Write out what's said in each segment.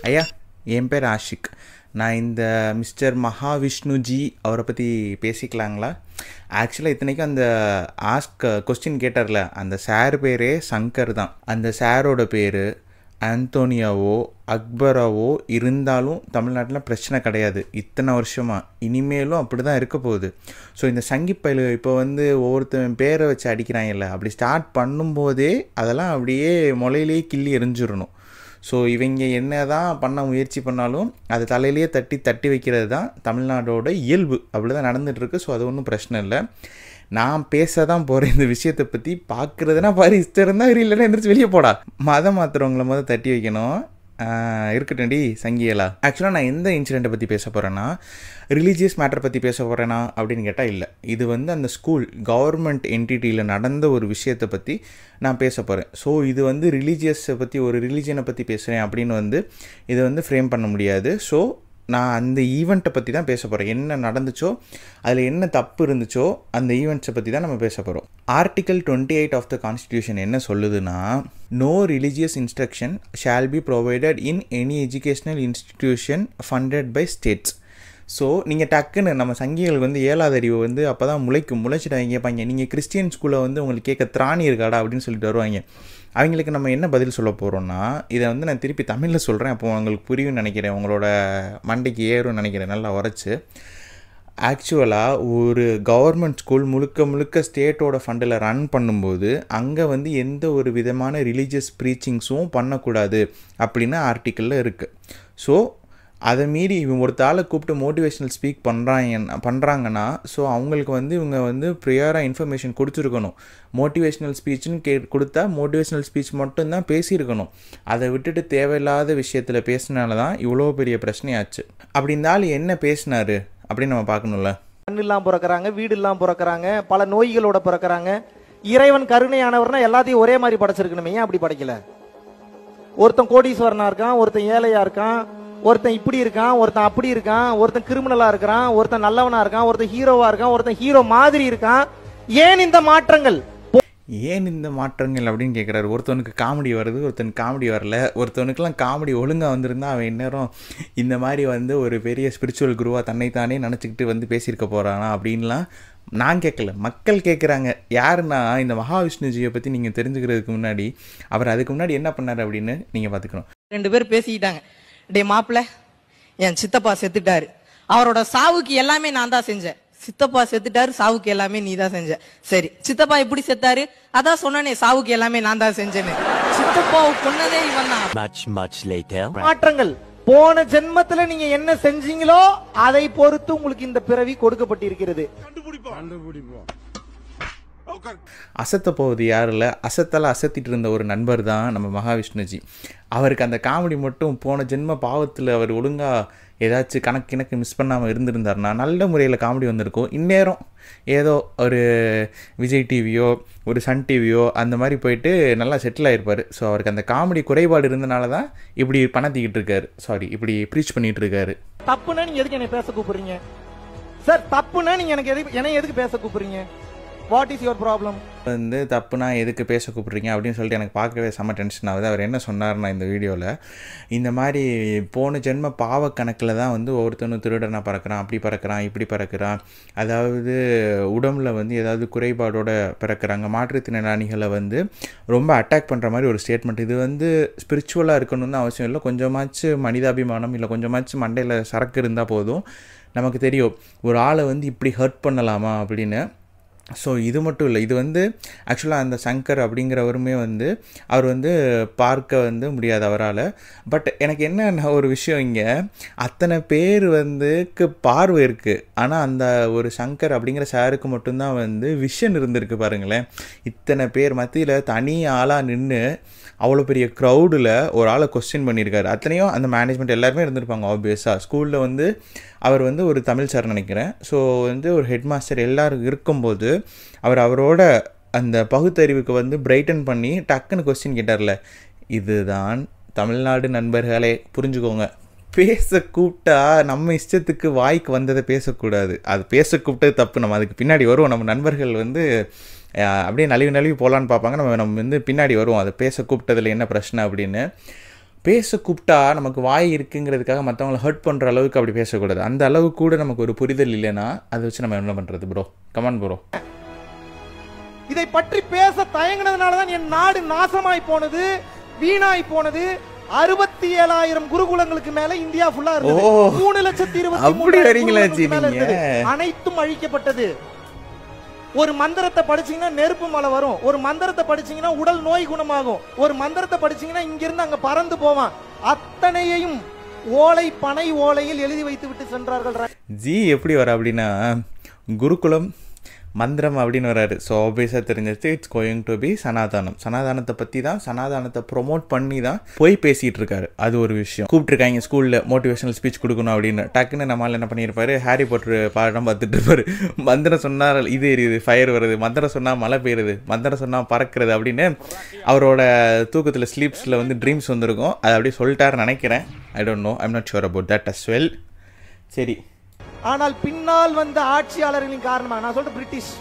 ஐயா, என் பேர் ஆஷிக். நான் இந்த மிஸ்டர் மகாவிஷ்ணுஜி அவரை பற்றி பேசிக்கலாங்களா? ஆக்சுவலாக இத்தனைக்கும் அந்த கொஸ்டின் கேட்டார்ல, அந்த சார் பேரே சங்கர் தான். அந்த சாரோட பேர் ஆந்தோனியாவோ அக்பராவோ இருந்தாலும் தமிழ்நாட்டில் பிரச்சனை கிடையாது. இத்தனை வருஷமாக இனிமேலும் அப்படி தான் இருக்க போகுது. ஸோ இந்த சங்கிப்பயில இப்போ ஒவ்வொருத்தன் பேரை வச்சு அடிக்கிறாங்கல்ல, அப்படி ஸ்டார்ட் பண்ணும்போதே அதெல்லாம் அப்படியே முளையிலேயே கிள்ளி எரிஞ்சிடணும். ஸோ இவங்க என்ன தான் பண்ண முயற்சி பண்ணாலும் அது தலையிலேயே தட்டி வைக்கிறது தான் தமிழ்நாடோட இயல்பு. அப்படி தான் நடந்துகிட்ருக்கு. ஸோ அது ஒன்றும் பிரச்சனை இல்லை. நான் பேச தான் போகிறேன் இந்த விஷயத்தை பற்றி. பார்க்குறதுனா பாரு, இஷ்டம் இருந்தால் இல்லைன்னா எந்திரிச்சு வெளியே போடா. மதம் மாத்திரவங்களை தட்டி வைக்கணும். இருக்கட்டும்டி சங்கியலா. ஆக்சுவலாக நான் எந்த இன்சிடெண்ட்டை பற்றி பேச போகிறேன்னா, ரிலீஜியஸ் மேட்டர் பற்றி பேச போகிறேன்னா அப்படின்னு கேட்டால் இல்லை. இது அந்த ஸ்கூல் கவர்மெண்ட் என்டிட்டியில் நடந்த ஒரு விஷயத்தை பற்றி நான் பேச போகிறேன். ஸோ இது ரிலீஜியஸை பற்றி, ஒரு ரிலீஜியனை பற்றி பேசுகிறேன் அப்படின்னு இதை ஃப்ரேம் பண்ண முடியாது. ஸோ நான் அந்த ஈவெண்ட்டை பற்றி தான் பேச போகிறேன். என்ன நடந்துச்சோ, அதில் என்ன தப்பு இருந்துச்சோ, அந்த ஈவெண்ட்ஸை பற்றி தான் நம்ம பேச போகிறோம். ஆர்டிகல் 28 ஆஃப் த கான்ஸ்டிடியூஷன் என்ன சொல்லுதுன்னா, no religious instruction shall be provided in any educational institution funded by states. So நீங்கள் டக்குன்னு நம்ம சங்கிகள் 7வது அறிவு அப்போ தான் முளைச்சிட்டு அவங்க கேட்பாங்க, நீங்கள் கிறிஸ்டியன் ஸ்கூலில் உங்களுக்கு கேட்க திராணி இருக்காடா அப்படின்னு சொல்லிட்டு வருவாங்க. அவங்களுக்கு நம்ம என்ன பதில் சொல்ல போகிறோன்னா, இதை நான் திருப்பி தமிழில் சொல்கிறேன். அப்போ உங்களுக்கு புரியும்னு நினைக்கிறேன், உங்களோட மண்டைக்கு ஏறும்னு நினைக்கிறேன் நல்லா உரைச்சி. ஆக்சுவலாக ஒரு கவர்மெண்ட் ஸ்கூல் முழுக்க ஸ்டேட்டோட ஃபண்டில் ரன் பண்ணும்போது அங்கே எந்த ஒரு விதமான ரிலீஜியஸ் ப்ரீச்சிங்ஸும் பண்ணக்கூடாது அப்படின்னு ஆர்டிக்கிளில் இருக்குது. ஸோ அதை மீறி இவங்க ஒருத்தாளை கூப்பிட்டு மோட்டிவேஷ்னல் ஸ்பீக் பண்ணுறாங்கன்னா, ஸோ அவங்களுக்கு இவங்க ப்ரியராக இன்ஃபர்மேஷன் கொடுத்துருக்கணும். மோட்டிவேஷ்னல் ஸ்பீச்சுன்னு கொடுத்தா மோட்டிவேஷ்னல் ஸ்பீச் மட்டும்தான் பேசியிருக்கணும். அதை விட்டுட்டு தேவையில்லாத விஷயத்தில் பேசினால தான் இவ்வளோ பெரிய பிரச்சனையாச்சு. அப்படி இருந்தாலும் என்ன பேசினாரு அப்படின்னு நம்ம பார்க்கணும்ல. கண் இல்லாமல் பிறக்கிறாங்க, வீடு இல்லாமல் பிறக்கிறாங்க, பல நோய்களோட பிறக்கிறாங்க. இறைவன் கருணையானவர்னா எல்லாத்தையும் ஒரே மாதிரி படைச்சிருக்கணுமே, ஏன் அப்படி படைக்கல? ஒருத்தன் கோடீஸ்வரனா இருக்கான், ஒருத்தன் ஏழையா இருக்கான், ஒருத்தன் இப்படி இருக்கான், ஒருத்தன் அப்படி இருக்கான், ஒருத்தன் கிரிமினலா இருக்கிறான், ஒருத்தன் நல்லவனா இருக்கான், ஒருத்தன் ஹீரோவா இருக்கான், ஒருத்தன் ஹீரோ மாதிரி இருக்கான். ஏன் இந்த மாற்றங்கள் அப்படின்னு கேட்குறாரு. ஒருத்தவனுக்கு காமெடி வருது, ஒருத்தனுக்கு காமெடி வரல. ஒருத்தவனுக்குலாம் காமெடி ஒழுங்காக வந்திருந்தா அவன் இந்நேரம் இந்த மாதிரி ஒரு பெரிய ஸ்பிரிச்சுவல் குருவாக தன்னைத்தானே நினச்சிக்கிட்டு பேசியிருக்க போகிறானா அப்படின்லாம் நான் கேட்கல, மக்கள் கேட்குறாங்க. யாருன்னா, இந்த மகாவிஷ்ணுஜியை பற்றி நீங்கள் தெரிஞ்சுக்கிறதுக்கு முன்னாடி அவர் அதுக்கு முன்னாடி என்ன பண்ணார் அப்படின்னு நீங்கள் பார்த்துக்கணும். 2 பேர் பேசிக்கிட்டாங்க. டே மாப்பிள்ள, என் சித்தப்பா செத்துட்டாரு, அவரோட சாவுக்கு எல்லாமே நான் தான் செஞ்சேன். சித்தப்பா செத்துட்டாரு, சாவுக்கு எல்லாமே நீ தான் செஞ்ச. சரி, சித்தப்பா எப்படி செத்தாரு? அதான் சொன்னனே, சாவுக்கு எல்லாமே நான் தான் செஞ்சேன்னு. சித்தப்பாவை கொன்னதே இவன் தான். மாற்றங்கள் போன ஜென்மத்துல நீங்க என்ன செஞ்சீங்களோ அதை பொறுத்து உங்களுக்கு இந்த பிறவி கொடுக்கப்பட்டிருக்கிறது. அசத்த போவது யாரில்ல, அசத்தெல்லாம் அசத்திட்டு இருந்த ஒரு நண்பர் தான் நம்ம மகாவிஷ்ணுஜி. அவருக்கு அந்த காமெடி மட்டும் போன ஜென்ம பாவத்தில் அவர் ஒழுங்காக ஏதாச்சும் கணக்கு மிஸ் பண்ணாமல் இருந்திருந்தார்னா நல்ல முறையில் காமெடி வந்திருக்கும். இந்நேரம் ஏதோ ஒரு விஜய் டிவியோ ஒரு சன் டிவியோ அந்த மாதிரி போயிட்டு நல்லா செட்டில் ஆகிருப்பார். ஸோ அவருக்கு அந்த காமெடி குறைபாடு இருந்தனால தான் இப்படி பணத்திக்கிட்டு இருக்காரு, இப்படி ப்ரீச் பண்ணிட்டு இருக்காரு. தப்புன்னா நீங்க எதுக்கு என்னை பேச கூப்பிடுறீங்க சார்? தப்புன்னா நீங்க எனக்கு எதுக்கு பேச கூப்பிடுறீங்க? What is your problem? தப்புனா எதுக்கு பேச கூப்பிட்றீங்க அப்படின்னு சொல்லிட்டு எனக்கு பார்க்கவே செம்ம டென்ஷன் ஆகுது. அவர் என்ன சொன்னார்னா, இந்த வீடியோவில் இந்த மாதிரி போன ஜென்ம பாவ கணக்கில் தான் ஒவ்வொருத்தனும் திருடனா பறக்கிறான், அப்படி பறக்கிறான், இப்படி பறக்கிறான். அதாவது உடம்புல ஏதாவது குறைபாடோட பிறக்கிறாங்க. மாற்றுத்திறனாளிகளை ரொம்ப அட்டாக் பண்ணுற மாதிரி ஒரு ஸ்டேட்மெண்ட். இது ஸ்பிரிச்சுவலாக இருக்கணும்னு அவசியம் இல்லை. கொஞ்சமாச்சு மனிதாபிமானம் இல்லை கொஞ்சமாச்சு மண்டையில் சரக்கு இருந்தால் போதும். நமக்கு தெரியும் ஒரு ஆளை இப்படி ஹர்ட் பண்ணலாமா அப்படின்னு. ஸோ இது மட்டும் இல்லை, இது ஆக்சுவலாக அந்த சங்கர் அப்படிங்கிறவருமே அவர் பார்க்க முடியாது அவரால். பட் எனக்கு என்ன ஒரு விஷயம், இங்கே அத்தனை பேர் பார்வை இருக்குது, ஆனால் அந்த ஒரு சங்கர் அப்படிங்கிற சாருக்கு மட்டும்தான் விஷன் இருந்திருக்கு பாருங்களேன். இத்தனை பேர் மத்தியில் தனி ஆளாக நின்று அவ்வளோ பெரிய க்ரௌடில் ஒரு ஆளை கொஸ்டின் பண்ணியிருக்காரு. அத்தனையும் அந்த மேனேஜ்மெண்ட் எல்லாருமே இருந்திருப்பாங்க ஆப்வியஸாக. ஸ்கூலில் அவர் ஒரு தமிழ் சார் நினைக்கிறேன். ஸோ ஒரு ஹெட் மாஸ்டர் எல்லோரும் இருக்கும்போது அவரோட அந்த பகுத்தறிவுக்கு பிரைட்டன் பண்ணி டக்குன்னு கொஸ்டின் கேட்டார்ல. இதுதான் தமிழ்நாடு நண்பர்களே, புரிஞ்சுக்கோங்க. பேச கூப்பிட்டா நம்ம இஷ்டத்துக்கு வாய்க்கு வந்ததை பேசக்கூடாது. அது பேச கூப்பிட்டது தப்பு. நம்ம அதுக்கு பின்னாடி வருவோம். நம்ம நண்பர்கள் அப்படியே நழுவி போகலான்னு பார்ப்பாங்க. நம்ம பின்னாடி வருவோம், அதை பேச கூப்பிட்டதில் என்ன பிரச்சனை அப்படின்னு. பேச கூப்பிட்டா நமக்கு வாய் இருக்குங்கிறதுக்காக மற்றவங்களை ஹர்ட் பண்ணுற அளவுக்கு அப்படி பேசக்கூடாது. அந்த அளவுக்கு கூட நமக்கு ஒரு புரிதல் இல்லைன்னா அதை வச்சு நம்ம என்ன பண்ணுறது ப்ரோ? Come on bro. இதை பற்றி பேச தயங்கினதுனாலதான் என் நாடு நாசமாய் போனது, வீணாய் போனது. 67,000 குருகுலங்களுக்கு மேல இந்தியா ஃபுல்லா இருந்தது. 3,23,000 அனைத்தும் அழிக்கப்பட்டது. ஒரு மந்திரத்தை படிச்சீங்கன்னா நெருப்பு மலை வரும், ஒரு மந்திரத்தை படிச்சீங்கன்னா உடல் நோய் குணமாகும், ஒரு மந்திரத்தை படிச்சீங்கன்னா இங்கிருந்து அங்க பறந்து போவான். அத்தனையையும் ஓலை பனை ஓலையில் எழுதி வைத்து விட்டு சென்றார்கள். ஜி எப்படி வர அப்படின்னா குருகுலம் மந்திரம் அப்படின்னு வராரு. ஸோ ஆப்வியஸாக தெரிஞ்சிச்சு it's going to be Sanatanam. சனாதானத்தை பற்றி தான், சனாதானத்தை ப்ரொமோட் பண்ணி தான் போய் பேசிகிட்டு இருக்காரு. அது ஒரு விஷயம். கூப்பிட்டுருக்காங்க ஸ்கூலில் மோட்டிவேஷனல் ஸ்பீச் கொடுக்கணும் அப்படின்னு. டக்குன்னு நம்மளால் என்ன பண்ணியிருப்பாரு, ஹாரி பாட்டர் பாடம் பார்த்துட்டு இருப்பாரு. மந்திரம் சொன்னால் இது எரியுது, ஃபயர் வருது, மந்திரம் சொன்னால் மழை பெய்யுது, மந்திரம் சொன்னால் பறக்கிறது அப்படின்னு அவரோட தூக்கத்தில் ஸ்லீப்ஸில் வந்து ட்ரீம்ஸ் வந்திருக்கும். அதை அப்படியே சொல்லிட்டாருன்னு நினைக்கிறேன். I don't know, I'm not sure about that as well. சரி, ஆனால் பின்னால் வந்த ஆட்சியாளர்களின் காரணமாக, நான் சொல்ற பிரிட்டிஷ்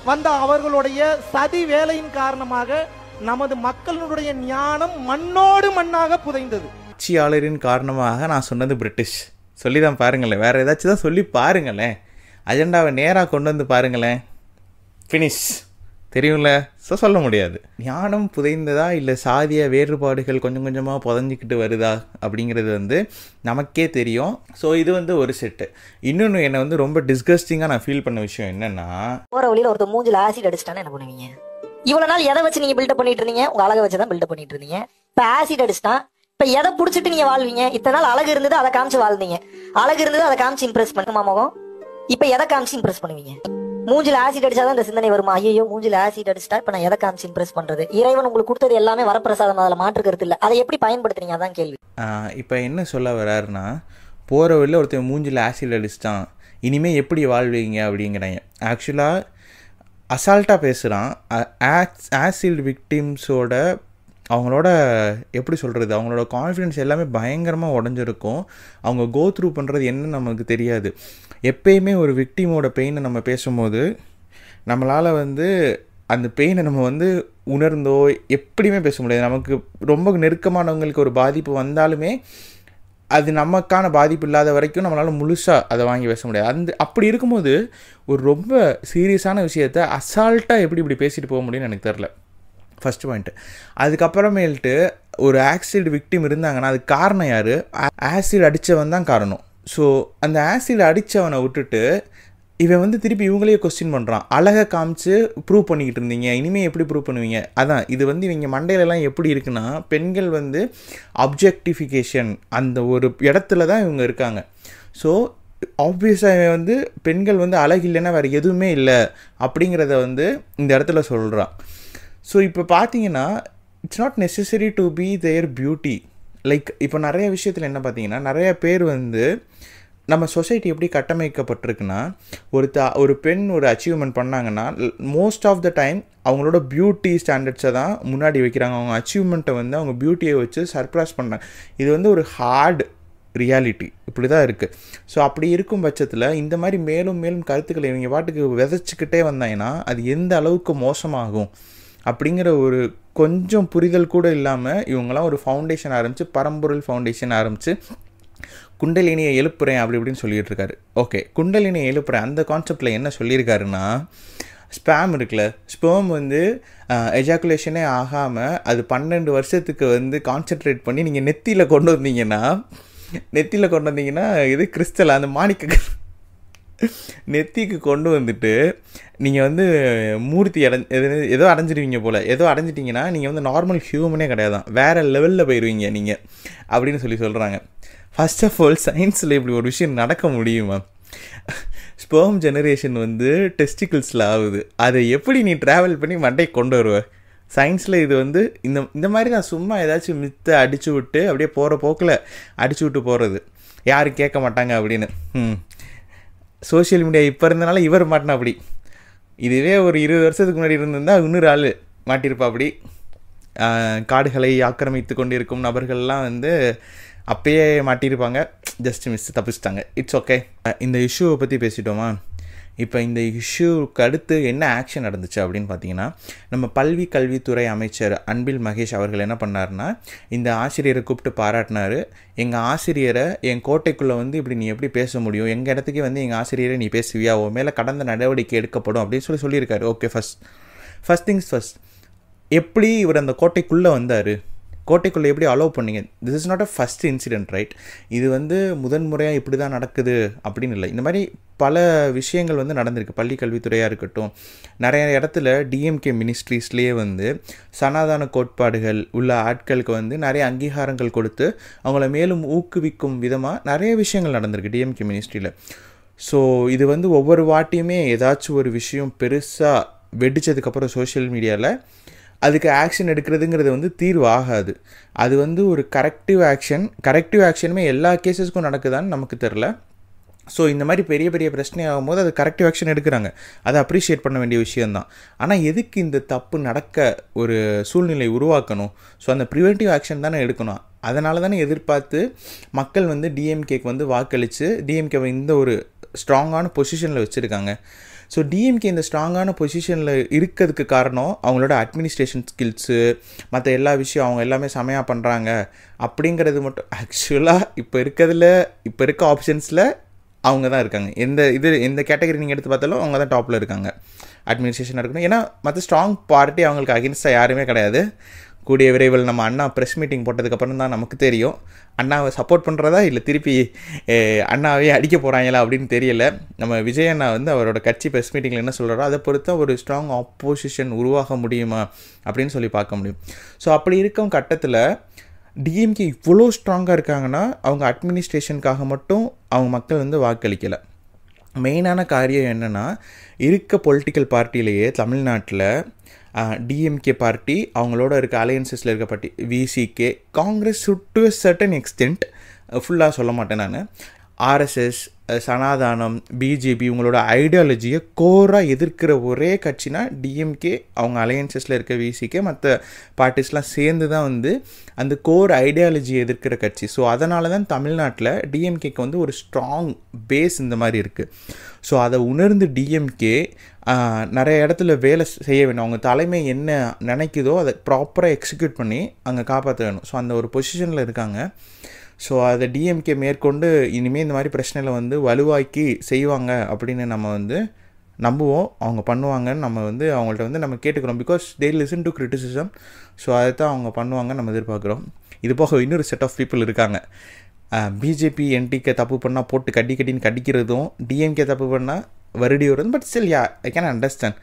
வந்த அவர்களுடைய சதி வேலையின் காரணமாக நமது மக்களுடைய ஞானம் மண்ணோடு மண்ணாக புதைந்தது. ஆட்சியாளரின் காரணமாக நான் சொன்னது பிரிட்டிஷ். சொல்லி தான் பாருங்களேன், வேற ஏதாச்சும் தான் சொல்லி பாருங்களேன், அஜெண்டாவை நேராக கொண்டு வந்து பாருங்களேன், ஃபினிஷ். தெரியும்ல? ஸோ சொல்ல முடியாது. ஞானம் புதைந்ததா இல்லை சாதிய வேறுபாடுகள் கொஞ்சம் கொஞ்சமாக புதஞ்சிக்கிட்டு வருதா அப்படிங்கிறது வந்து நமக்கே தெரியும். ஸோ இது வந்து ஒரு செட்டு. இன்னொன்று என்னை வந்து ரொம்ப டிஸ்கஸ்டிங்காக நான் ஃபீல் பண்ண விஷயம் என்னென்னா, போகிற வழியில் ஒருத்தர் மூஞ்சில் ஆசிட் அடிச்சிட்டானே என்ன பண்ணுவீங்க? இவ்வளோ நாள் எதை வச்சு நீங்கள் பில்டப் பண்ணிட்டு இருந்தீங்க? உங்கள் அழகை வச்சு தான் பில்டப் பண்ணிட்டு இருந்தீங்க. இப்போ ஆசிட் அடிச்சிட்டான், இப்போ எதை பிடிச்சிட்டு நீங்கள் வாழ்வீங்க? இத்தனை நாள் அழகு இருந்தது, அதை காமிச்சு வாழ்ந்தீங்க. அழகு இருந்தது, அதை காமிச்சு இம்ப்ரெஸ் பண்ணுமா முகம்? இப்போ எதை காமிச்சு இம்ப்ரெஸ் பண்ணுவீங்க? மூஞ்சில ஆசிட் அடிச்சாதான் இந்த சிந்தனை வருமா? ஐயோ மூஞ்சில ஆசிட் அடிச்சிட்டா இப்ப நான் எதை காமிச்சு இம்ப்ரெஸ் பண்றது? இறைவன் உங்களுக்கு கொடுத்தது எல்லாமே வரப்பிரசாதம், அதில் மாற்று கருத்து இல்லை. அதை எப்படி பயன்படுத்துறீங்க? அதான் கேள்வி. இப்போ என்ன சொல்ல வர்றாருன்னா, போகிற வழியில் ஒருத்தர் மூஞ்சில் ஆசிட் அடிச்சிட்டான், இனிமேல் எப்படி வாழ்வீங்க அப்படிங்கிறாங்க. ஆக்சுவலாக அசால்ட்டாக பேசுகிறான். ஆசிட் விக்டிம்ஸோட அவங்களோட எப்படி சொல்கிறது, அவங்களோட கான்ஃபிடென்ஸ் எல்லாமே பயங்கரமாக உடஞ்சிருக்கும். அவங்க கோ த்ரூ பண்ணுறது என்னன்னு நமக்கு தெரியாது. எப்பயுமே ஒரு விக்டிமோட பெயினை நம்ம பேசும்போது நம்மளால் வந்து அந்த பெயினை நம்ம வந்து உணர்ந்தோ எப்படியுமே பேச முடியாது. நமக்கு ரொம்ப நெருக்கமானவங்களுக்கு ஒரு பாதிப்பு வந்தாலுமே அது நமக்கான பாதிப்பு இல்லாத வரைக்கும் நம்மளால் முழுசாக அதை வாங்கி பேச முடியாது. அப்படி இருக்கும்போது ஒரு ரொம்ப சீரியஸான விஷயத்தை அசால்ட்டாக எப்படி இப்படி பேசிட்டு போக முடியும்னு எனக்கு தெரில. First point. அதுக்கப்புறமேல்ட்டு ஒரு ஆசிட் விக்டிம் இருந்தாங்கன்னா அதுக்கு காரணம் யார்? ஆசிட் அடித்தவன் தான் காரணம். ஸோ அந்த ஆசிட் அடித்தவனை விட்டுட்டு இவன் வந்து திருப்பி இவங்களே கொஸ்டின் பண்ணுறான். அழகை காமிச்சு ப்ரூவ் பண்ணிக்கிட்டு இருந்தீங்க, இனிமேல் எப்படி ப்ரூவ் பண்ணுவீங்க? அதான் இது வந்து இவங்க மண்டையிலலாம் எப்படி இருக்குன்னா, பெண்கள் வந்து அப்ஜெக்டிஃபிகேஷன் அந்த ஒரு இடத்துல தான் இவங்க இருக்காங்க. ஸோ ஆப்வியஸாக வந்து பெண்கள் வந்து அழகு இல்லைன்னா வேறு எதுவுமே இல்லை அப்படிங்கிறத வந்து இந்த இடத்துல சொல்கிறான். ஸோ இப்போ பார்த்தீங்கன்னா it's not necessary to be their beauty. Like இப்போ நிறைய விஷயத்தில் என்ன பார்த்தீங்கன்னா, நிறைய பேர் வந்து நம்ம சொசைட்டி எப்படி கட்டமைக்கப்பட்டிருக்குன்னா, ஒரு பெண் ஒரு அச்சீவ்மெண்ட் பண்ணாங்கன்னா மோஸ்ட் ஆஃப் த டைம் அவங்களோட பியூட்டி ஸ்டாண்டர்ட்ஸை தான் முன்னாடி வைக்கிறாங்க. அவங்க அச்சீவ்மெண்ட்டை வந்து அவங்க பியூட்டியை வச்சு சர்ப்ரைஸ் பண்ணாங்க. இது வந்து ஒரு ஹார்ட் ரியாலிட்டி, இப்படி தான் இருக்குது. ஸோ அப்படி இருக்கும் பட்சத்தில் இந்த மாதிரி மேலும் மேலும் கருத்துக்களை இவங்க பாட்டுக்கு விதைச்சிக்கிட்டே வந்தாங்கன்னா அது எந்த அளவுக்கு மோசமாகும் அப்படிங்கிற ஒரு கொஞ்சம் புரிதல் கூட இல்லாமல் இவங்களாம் ஒரு ஃபவுண்டேஷன் ஆரம்பித்து, பரம்பொருள் ஃபவுண்டேஷன் ஆரம்பித்து குண்டலினியை எழுப்புறேன் அப்படி இப்படின்னு சொல்லிகிட்டு இருக்காரு. ஓகே, குண்டலினியை எழுப்புறேன் அந்த கான்செப்டில் என்ன சொல்லியிருக்காருன்னா, ஸ்பேம் இருக்குல்ல, ஸ்பேம் வந்து எஜாக்குலேஷனே ஆகாமல் அது 12 வருஷத்துக்கு வந்து கான்சென்ட்ரேட் பண்ணி நீங்கள் நெத்தியில் கொண்டு வந்தீங்கன்னா இது கிறிஸ்டல் அந்த மாணிக்க நெத்திக்கு கொண்டு வந்துட்டு நீங்கள் வந்து மூர்த்தி ஏதோ அடைஞ்சிடுவீங்க போல். ஏதோ அடைஞ்சிட்டிங்கன்னா நீங்கள் வந்து நார்மல் ஹியூமனே கிடையாதான், வேறு லெவலில் போயிடுவீங்க நீங்கள் அப்படின்னு சொல்கிறாங்க. ஃபர்ஸ்ட் ஆஃப் ஆல் சயின்ஸில் இப்படி ஒரு விஷயம் நடக்க முடியுமா? ஸ்பெர்ம் ஜெனரேஷன் வந்து டெஸ்டிகிள்ஸில் ஆகுது, அதை எப்படி நீ ட்ராவல் பண்ணி மண்டை கொண்டு வருவ? சயின்ஸில் இது வந்து இந்த மாதிரி தான் சும்மா ஏதாச்சும் மித்தை அடிச்சு விட்டு அப்படியே போகிற போக்கில் அடிச்சு விட்டு போகிறது, யாரும் கேட்க மாட்டாங்க அப்படின்னு. சோஷியல் மீடியா இப்போ இருந்தனால இவர் மாட்டினா அப்படி. இதுவே ஒரு 20 வருஷத்துக்கு முன்னாடி இருந்திருந்தால் இன்னொரு ஆள் மாட்டியிருப்பா. அப்படி காடுகளை ஆக்கிரமித்து கொண்டிருக்கும் நபர்கள்லாம் வந்து அப்பயே மாட்டியிருப்பாங்க. ஜஸ்ட் மிஸ் தப்பிச்சிட்டாங்க. It's okay. இந்த இஷ்யூவை பற்றி பேசிட்டோமா? இப்போ இந்த இஷ்யூக்கு அடுத்து என்ன ஆக்ஷன் நடந்துச்சு அப்படின்னு பார்த்தீங்கன்னா, நம்ம கல்வித்துறை அமைச்சர் அன்பில் மகேஷ் அவர்கள் என்ன பண்ணார்னா, இந்த ஆசிரியரை கூப்பிட்டு பாராட்டினார். எங்கள் ஆசிரியரை என் கோட்டைக்குள்ளே வந்து இப்படி நீ எப்படி பேச முடியும், எங்கள் இடத்துக்கே வந்து எங்கள் ஆசிரியரை நீ பேசுவியா, உன் மேலே கடந்த நடவடிக்கை எடுக்கப்படும் அப்படின்னு சொல்லியிருக்காரு. ஓகே, ஃபர்ஸ்ட் திங்ஸ் ஃபர்ஸ்ட், எப்படி இவர் அந்த கோட்டைக்குள்ளே வந்தார், கோட்டைக்குள்ளே எப்படி அலோவ் பண்ணிங்க? This is not a first incident, right? இது வந்து முதன்முறையாக இப்படி தான் நடக்குது அப்படின்னு இல்லை. இந்த மாதிரி பல விஷயங்கள் வந்து நடந்திருக்கு. பள்ளி கல்வித்துறையாக இருக்கட்டும், நிறைய இடத்துல டிஎம்கே மினிஸ்ட்ரீஸ்லேயே வந்து சனாதன கோட்பாடுகள் உள்ள ஆட்களுக்கு வந்து நிறைய அங்கீகாரங்கள் கொடுத்து அவங்கள மேலும் ஊக்குவிக்கும் விதமாக நிறைய விஷயங்கள் நடந்திருக்கு டிஎம்கே மினிஸ்ட்ரியில். ஸோ இது வந்து ஒவ்வொரு வாட்டியுமே ஏதாச்சும் ஒரு விஷயம் பெருசாக வெடித்ததுக்கப்புறம் சோஷியல் மீடியாவில் அதுக்கு ஆக்ஷன் எடுக்கிறதுங்கிறது வந்து தீர்வு ஆகாது. அது வந்து ஒரு கரெக்டிவ் ஆக்ஷனுமே எல்லா கேசஸ்க்கும் நடக்குதான்னு நமக்கு தெரில. ஸோ இந்த மாதிரி பெரிய பெரிய பிரச்சனை ஆகும்போது அது கரெக்டிவ் ஆக்ஷன் எடுக்கிறாங்க, அதை அப்ரிஷியேட் பண்ண வேண்டிய விஷயந்தான். ஆனால் எதுக்கு இந்த தப்பு நடக்க ஒரு சூழ்நிலை உருவாக்கணும்? ஸோ அந்த ப்ரிவென்டிவ் ஆக்ஷன் தானே எடுக்கணும். அதனால தானே எதிர்பார்த்து மக்கள் வந்து டிஎம்கேக்கு வந்து வாக்களித்து டிஎம்கேவை இந்த ஒரு ஸ்ட்ராங்கான பொசிஷனில் வச்சுருக்காங்க. ஸோ டிஎம்கே இந்த ஸ்ட்ராங்கான பொசிஷனில் இருக்கிறதுக்கு காரணம் அவங்களோட அட்மினிஸ்ட்ரேஷன் ஸ்கில்ஸு, மற்ற எல்லா விஷயம் அவங்க எல்லாமே செமையாக பண்ணுறாங்க அப்படிங்கிறது மட்டும். ஆக்சுவலாக இப்போ இருக்க ஆப்ஷன்ஸில் அவங்க தான் இருக்காங்க. எந்த கேட்டகரி நீங்கள் எடுத்து பார்த்தாலும் அவங்க தான் டாப்பில் இருக்காங்க. அட்மினிஸ்ட்ரேஷனாக இருக்கணும். ஏன்னா மற்ற ஸ்ட்ராங் பார்ட்டி அவங்களுக்கு அகென்ஸ்டாக யாருமே கிடையாது. கூடிய விரைவில் நம்ம அண்ணா ப்ரெஸ் மீட்டிங் போட்டதுக்கப்புறம் தான் நமக்கு தெரியும் அண்ணாவை சப்போர்ட் பண்ணுறதா இல்லை திருப்பி அண்ணாவே அடிக்க போகிறாங்களா அப்படின்னு தெரியல. நம்ம விஜய் அண்ணா வந்து அவரோட கட்சி ப்ரெஸ் மீட்டிங்கில் என்ன சொல்கிறாரோ அதை பொறுத்த ஒரு ஸ்ட்ராங் ஆப்போசிஷன் உருவாக முடியுமா அப்படின்னு சொல்லி பார்க்க முடியும். ஸோ அப்படி இருக்கும் கட்டத்தில் டிஎம்கே இவ்வளோ ஸ்ட்ராங்காக இருக்காங்கன்னா அவங்க அட்மினிஸ்ட்ரேஷனுக்காக மட்டும் அவங்க மக்கள் வந்து வாக்களிக்கலை. மெயினான காரியம் என்னென்னா, இருக்க பொலிட்டிக்கல் பார்ட்டிலேயே தமிழ்நாட்டில் டிஎம்கே பார்ட்டி அவங்களோட இருக்க அலையன்சஸில் இருக்க party VCK, Congress to a certain extent, ஃபுல்லாக சொல்ல மாட்டேன் நான், ஆர்எஸ்எஸ், சனாதானம், பிஜேபி இவங்களோட ஐடியாலஜியை கோராக எதிர்க்கிற ஒரே கட்சினா டிஎம்கே. அவங்க அலையன்சஸில் இருக்க விசிகே மற்ற பார்ட்டிஸ்லாம் சேர்ந்து தான் வந்து அந்த கோர் ஐடியாலஜியை எதிர்க்கிற கட்சி. ஸோ அதனால தான் தமிழ்நாட்டில் டிஎம்கேக்கு வந்து ஒரு ஸ்ட்ராங் பேஸ் இந்த மாதிரி இருக்குது. ஸோ அதை உணர்ந்து டிஎம்கே நிறைய இடத்துல வேலை செய்ய வேணும். அவங்க தலைமை என்ன நினைக்குதோ அதை ப்ராப்பராக எக்ஸிக்யூட் பண்ணி அங்கே காப்பாற்ற வேணும். ஸோ அந்த ஒரு பொசிஷனில் இருக்காங்க. ஸோ அதை டிஎம்கே மேற்கொண்டு இனிமேல் இந்த மாதிரி பிரச்சனையில் வந்து வலுவாக்கி செய்வாங்க அப்படின்னு நம்ம வந்து நம்புவோம். அவங்க பண்ணுவாங்கன்னு நம்ம வந்து அவங்கள்ட்ட வந்து நம்ம கேட்டுக்கிறோம். Because they listen to criticism. So அதை தான் அவங்க பண்ணுவாங்கன்னு நம்ம எதிர்பார்க்குறோம். இது போக இன்னொரு செட் ஆஃப் பீப்புள் இருக்காங்க. பிஜேபி என்டிகே தப்பு பண்ணால் போட்டு கட்டின்னு கடிக்கிறதும், டிஎம்கே தப்பு பண்ணால் வருடி வருதும். But still I can understand.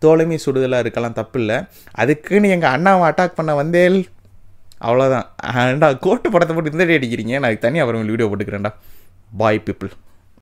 தோழமை சுடுதலாக இருக்கலாம், தப்பு இல்லை. அதுக்குன்னு எங்கள் அண்ணாவை அட்டாக் பண்ண வந்தேல் அவ்வளோதான். கோட்டு படத்தை போட்டு இந்த அடிக்கிறீங்க. நான் தனியாக அப்புறம் வீடியோ போட்டுக்கிறேன்டா. பாய் பீப்புள்.